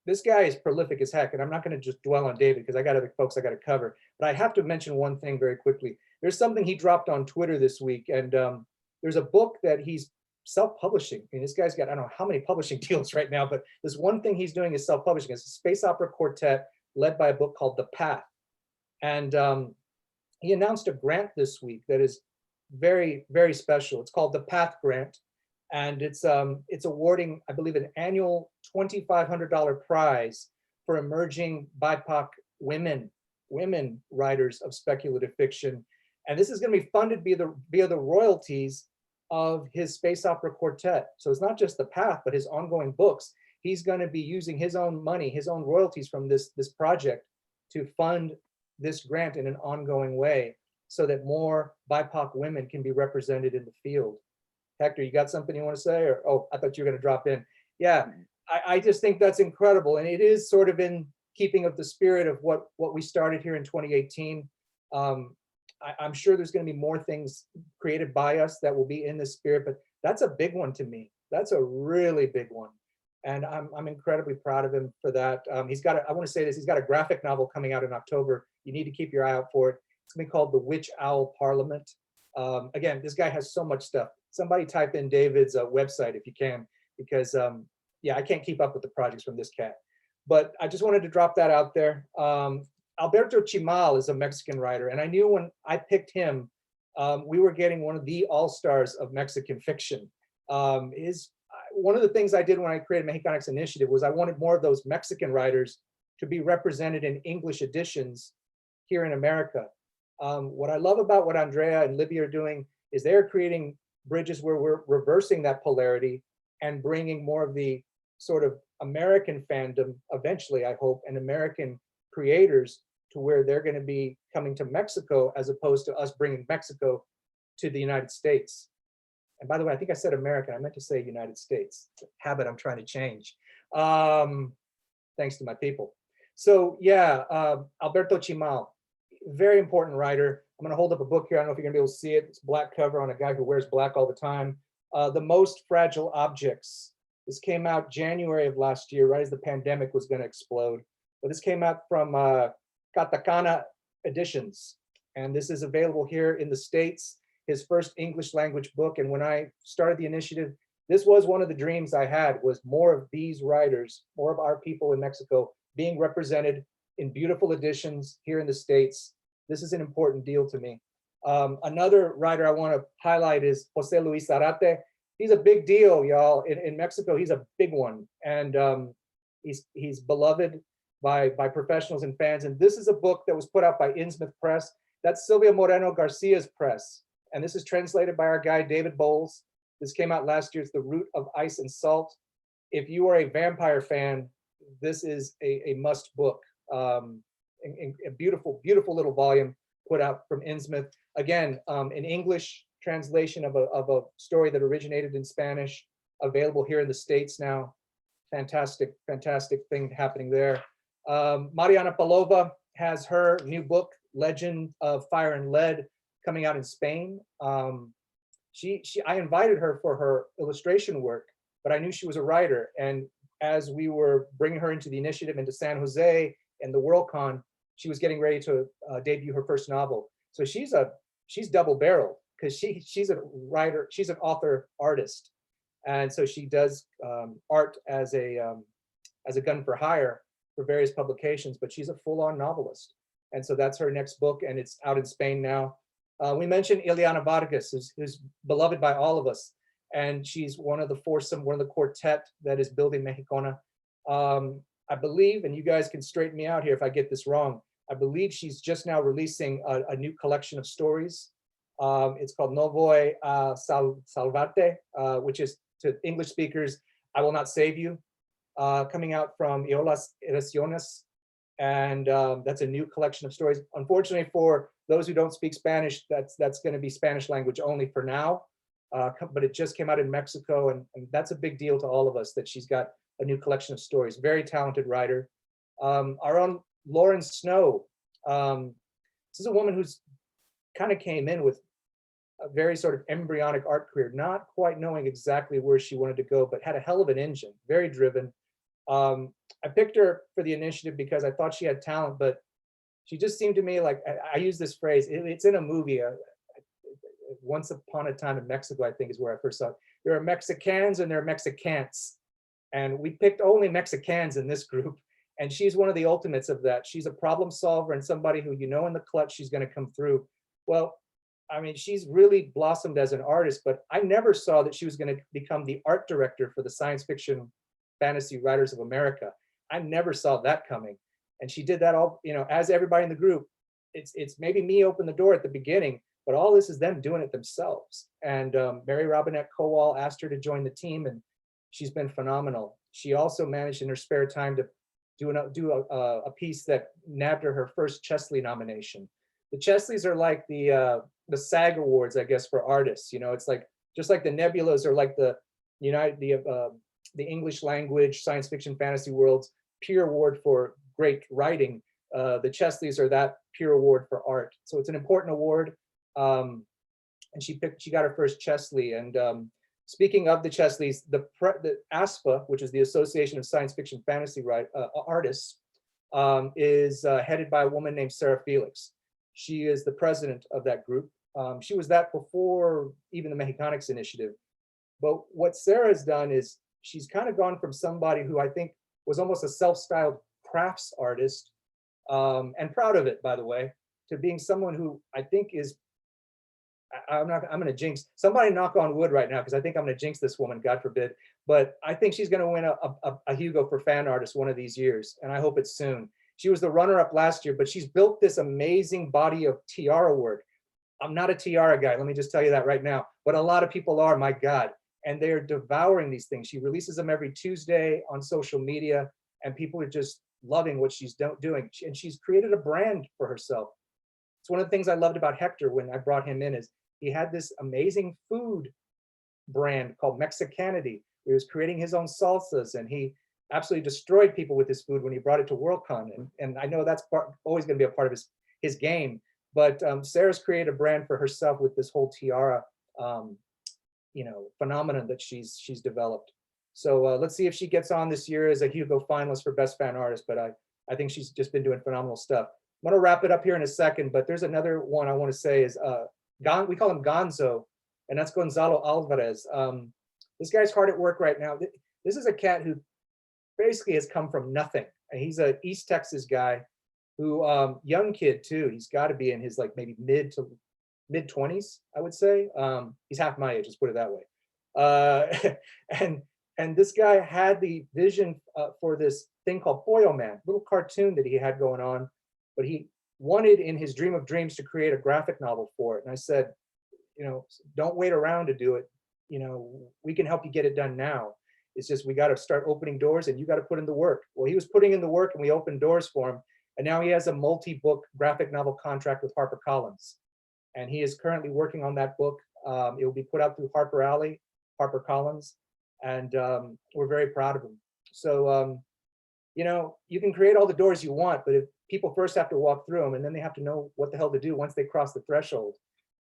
S2: This guy is prolific as heck, and I'm not going to just dwell on David because I got other folks I got to cover. But I have to mention one thing very quickly. There's something he dropped on Twitter this week, and there's a book that he's self-publishing. I mean, this guy's got, I don't know how many publishing deals right now, but this one thing he's doing is self-publishing. It's a space opera quartet led by a book called The Path. And he announced a grant this week that is very, very special. It's called the Path Grant. And it's awarding, I believe, an annual $2,500 prize for emerging BIPOC women writers of speculative fiction. And this is going to be funded via the royalties of his space opera quartet. So it's not just the path, but his ongoing books. He's going to be using his own money, his own royalties from this project to fund this grant in an ongoing way so that more BIPOC women can be represented in the field. Hector, you got something you want to say? Or, oh, I thought you were going to drop in. Yeah, I just think that's incredible. And it is sort of in keeping of the spirit of what we started here in 2018. I'm sure there's going to be more things created by us that will be in this spirit, but that's a big one to me. That's a really big one. And I'm incredibly proud of him for that. He's got, I want to say this, he's got a graphic novel coming out in October. You need to keep your eye out for it. It's going to be called The Witch Owl Parliament. Again, this guy has so much stuff. Somebody type in David's website if you can, because yeah, I can't keep up with the projects from this cat. But I just wanted to drop that out there. Alberto Chimal is a Mexican writer, and I knew when I picked him, we were getting one of the all-stars of Mexican fiction. One of the things I did when I created Mexicanx Initiative was I wanted more of those Mexican writers to be represented in English editions here in America. What I love about what Andrea and Libia are doing is they're creating bridges where we're reversing that polarity and bringing more of the sort of American fandom, eventually, I hope, and American creators to where they're going to be coming to Mexico as opposed to us bringing Mexico to the United States. And by the way, I think I said American. I meant to say United States. It's a habit I'm trying to change. Thanks to my people. So yeah, Alberto Chimal, very important writer. I'm going to hold up a book here. I don't know if you're going to be able to see it. It's black cover on a guy who wears black all the time. The Most Fragile Objects. This came out January of last year, right as the pandemic was going to explode. But this came out from Katakana Editions. And this is available here in the States, his first English language book. And when I started the initiative, this was one of the dreams I had, was more of these writers, more of our people in Mexico being represented in beautiful editions here in the States. This is an important deal to me. Another writer I want to highlight is Jose Luis Sarate. He's a big deal, y'all. In Mexico, he's a big one. And he's beloved by professionals and fans. And this is a book that was put out by Innsmouth Press. That's Silvia Moreno Garcia's press. And this is translated by our guy, David Bowles. This came out last year. It's The Root of Ice and Salt. If you are a vampire fan, this is a must book. A beautiful, beautiful little volume put out from Innsmouth. Again, an English translation of a story that originated in Spanish, available here in the States now. Fantastic, fantastic thing happening there. Mariana Palova has her new book, Legend of Fire and Lead, coming out in Spain. I invited her for her illustration work, but I knew she was a writer. And as we were bringing her into the initiative, into San Jose and the Worldcon, she was getting ready to debut her first novel. So she's double-barreled, because she's a writer, she's an author artist. And so she does art as a gun for hire for various publications, but she's a full-on novelist. And so that's her next book, and it's out in Spain now. We mentioned Ileana Vargas, who's beloved by all of us, and she's one of the foursome, one of the quartet that is building Mexicana. I believe, and you guys can straighten me out here if I get this wrong, I believe she's just now releasing a new collection of stories. It's called No Voy a Salvarte, which is, to English speakers, I Will Not Save You, coming out from EoW Ediciones. And that's a new collection of stories. Unfortunately, for those who don't speak Spanish, that's going to be Spanish language only for now. But it just came out in Mexico, and that's a big deal to all of us that she's got a new collection of stories. Very talented writer. Our own Lauren Snow. This is a woman who's kind of came in with a very sort of embryonic art career, not quite knowing exactly where she wanted to go, but had a hell of an engine, very driven. I picked her for the initiative because I thought she had talent, but she just seemed to me like, I use this phrase, it's in a movie, Once Upon a Time in Mexico, I think is where I first saw it. There are Mexicans and there are Mexicanx. And we picked only Mexicans in this group. And she's one of the ultimates of that. She's a problem solver and somebody who, you know, in the clutch, she's going to come through. Well, I mean, she's really blossomed as an artist, but I never saw that she was going to become the art director for the Science Fiction Fantasy Writers of America. I never saw that coming. And she did that all, you know, as everybody in the group. It's maybe me opened the door at the beginning, but all this is them doing it themselves. And Mary Robinette Kowal asked her to join the team, and she's been phenomenal. She also managed in her spare time to do a piece that nabbed her her first Chesley nomination. The Chesleys are like the SAG Awards, I guess, for artists. You know, it's like just like the Nebulas are like the English language science fiction fantasy world's peer award for great writing. The Chesleys are that peer award for art. So it's an important award. And she got her first Chesley. And speaking of the Chesleys, the ASFA, which is the Association of Science Fiction Fantasy Artists, is headed by a woman named Sarah Felix. She is the president of that group. She was that before even the Mexicanx Initiative. But what Sarah has done is she's kind of gone from somebody who I think was almost a self-styled crafts artist, and proud of it, by the way, to being someone who I think is, I'm going to jinx, somebody knock on wood right now, because I think I'm going to jinx this woman, God forbid. But I think she's going to win a Hugo for fan artist one of these years, and I hope it's soon. She was the runner-up last year, but she's built this amazing body of tiara work. I'm not a tiara guy, let me just tell you that right now, but a lot of people are, my God, and they're devouring these things. She releases them every Tuesday on social media, and people are just loving what she's doing. And she's created a brand for herself. It's one of the things I loved about Hector when I brought him in, is he had this amazing food brand called Mexicanity. He was creating his own salsas, and he absolutely destroyed people with his food when he brought it to Worldcon. And I know that's always going to be a part of his game. But Sarah's created a brand for herself with this whole tiara, phenomenon that she's developed. So let's see if she gets on this year as a Hugo finalist for Best Fan Artist. But I think she's just been doing phenomenal stuff. I'm going to wrap it up here in a second, but there's another one I want to say is, we call him Gonzo, and that's Gonzalo Alvarez. This guy's hard at work right now. This is a cat who basically has come from nothing. And he's a East Texas guy who, young kid too. He's got to be in his like maybe mid 20s, I would say. He's half my age, let's put it that way. And this guy had the vision for this thing called Pollo Man, little cartoon that he had going on, but he wanted in his dream of dreams to create a graphic novel for it. And I said, don't wait around to do it. We can help you get it done now. It's just, we got to start opening doors, and you got to put in the work. Well, he was putting in the work, and we opened doors for him. And now he has a multi-book graphic novel contract with HarperCollins. And he is currently working on that book. It will be put out through Harper Alley, HarperCollins. And we're very proud of him. So, you can create all the doors you want, but if people first have to walk through them, and then they have to know what the hell to do once they cross the threshold.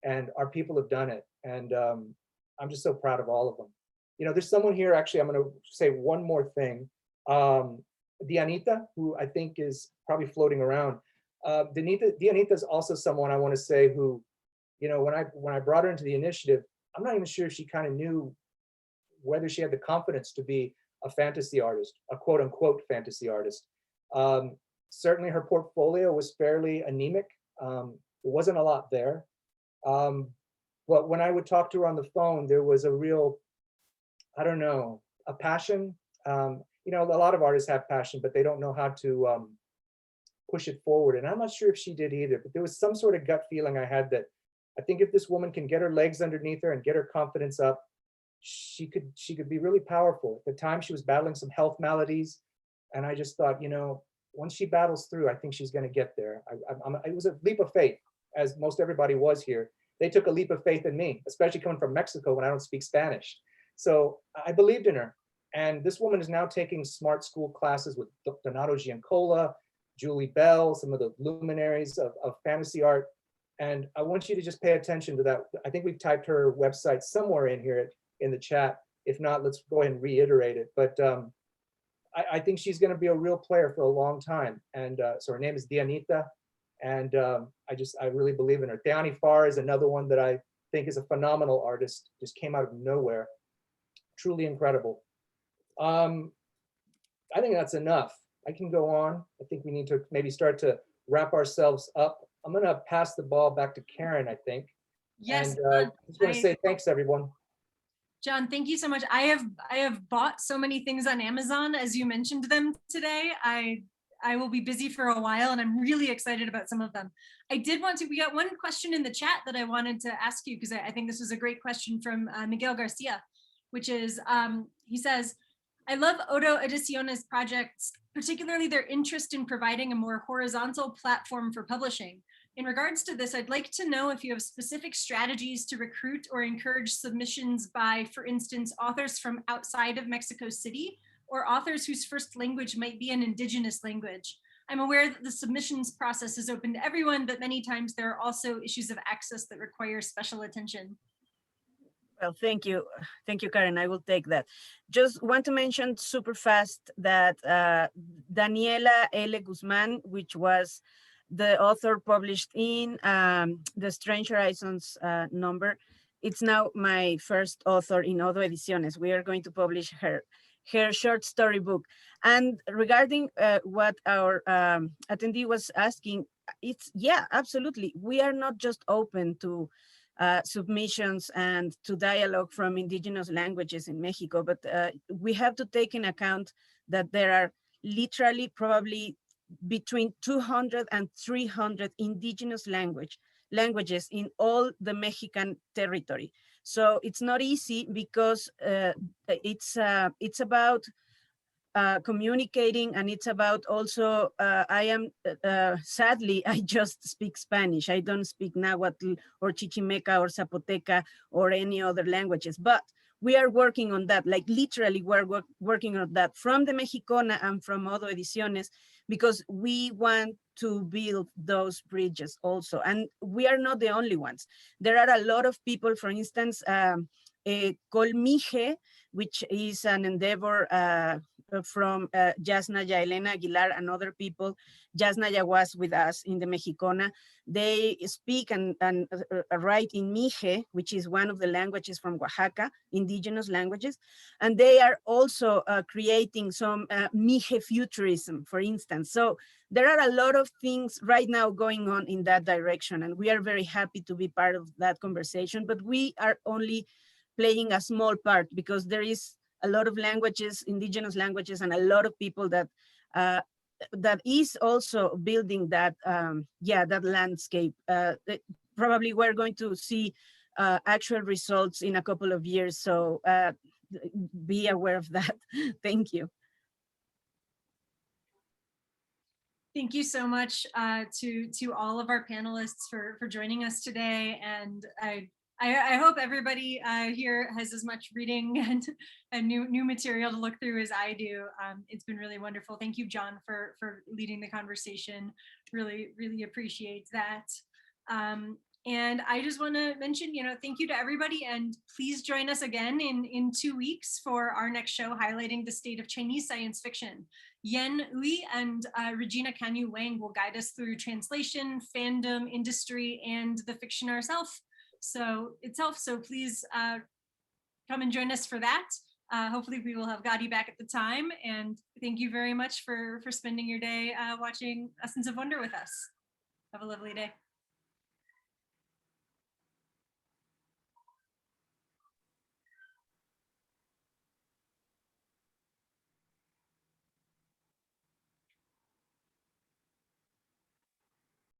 S2: And our people have done it. And I'm just so proud of all of them. There's someone here, actually, I'm going to say one more thing. Dianita, who I think is probably floating around. Dianita is also someone I want to say who, when I brought her into the initiative, I'm not even sure if she kind of knew whether she had the confidence to be a fantasy artist, a quote unquote fantasy artist. Certainly her portfolio was fairly anemic. There wasn't a lot there. But when I would talk to her on the phone, there was a real, a passion. A lot of artists have passion, but they don't know how to push it forward. And I'm not sure if she did either, but there was some sort of gut feeling I had that I think if this woman can get her legs underneath her and get her confidence up, she could be really powerful. At the time, she was battling some health maladies. And I just thought, once she battles through, I think she's going to get there. It was a leap of faith, as most everybody was here. They took a leap of faith in me, especially coming from Mexico when I don't speak Spanish. So I believed in her. And this woman is now taking smart school classes with Donato Giancola, Julie Bell, some of the luminaries of fantasy art. And I want you to just pay attention to that. I think we've typed her website somewhere in here in the chat. If not, let's go ahead and reiterate it. But I think she's going to be a real player for a long time. And so her name is Dianita. And I really believe in her. Teani Farr is another one that I think is a phenomenal artist, just came out of nowhere. Truly incredible. I think that's enough. I can go on. I think we need to maybe start to wrap ourselves up. I'm going to pass the ball back to Karen, I think.
S1: Yes.
S2: And I just want to say thanks, everyone.
S1: John, thank you so much. I have bought so many things on Amazon as you mentioned them today. I will be busy for a while, and I'm really excited about some of them. We got one question in the chat that I wanted to ask you, because I think this was a great question from Miguel Garcia, which is, he says, I love Odo Ediciones projects, particularly their interest in providing a more horizontal platform for publishing. In regards to this, I'd like to know if you have specific strategies to recruit or encourage submissions by, for instance, authors from outside of Mexico City, or authors whose first language might be an indigenous language. I'm aware that the submissions process is open to everyone, but many times there are also issues of access that require special attention.
S4: Well, thank you. Thank you, Karen. I will take that. Just want to mention super fast that Daniela L. Guzman, which was the author published in the Strange Horizons number, it's now my first author in Odo Ediciones. We are going to publish her short story book. And regarding what our attendee was asking, it's, yeah, absolutely. We are not just open to submissions and to dialogue from indigenous languages in Mexico, but we have to take in account that there are literally probably between 200 and 300 indigenous languages in all the Mexican territory. So it's not easy, because it's about communicating, and it's about also, sadly, I just speak Spanish. I don't speak Nahuatl or Chichimeca or Zapoteca or any other languages, but we are working on that. Like literally we're working on that from the Mexicona and from Odo Ediciones, because we want to build those bridges also. And we are not the only ones. There are a lot of people, for instance, Colmije, which is an endeavor from Yasnaya, Elena Aguilar, and other people. Yasnaya was with us in the Mexicona. They speak and write in Mije, which is one of the languages from Oaxaca, indigenous languages. And they are also creating some Mije futurism, for instance. So there are a lot of things right now going on in that direction, and we are very happy to be part of that conversation, but we are only playing a small part, because there is a lot of languages, indigenous languages, and a lot of people that that is also building that, that landscape. Probably we're going to see actual results in a couple of years, so be aware of that. Thank you.
S1: Thank you so much to all of our panelists for joining us today, and I hope everybody here has as much reading and new material to look through as I do. It's been really wonderful. Thank you, John, for leading the conversation. Really appreciate that. And I just want to mention, thank you to everybody, and please join us again in 2 weeks for our next show highlighting the state of Chinese science fiction. Yen Ui and Regina Canyu Wang will guide us through translation, fandom, industry, and the fiction itself. So please come and join us for that. Hopefully we will have Gadi back at the time. And thank you very much for spending your day watching Essence of Wonder with us. Have a lovely day.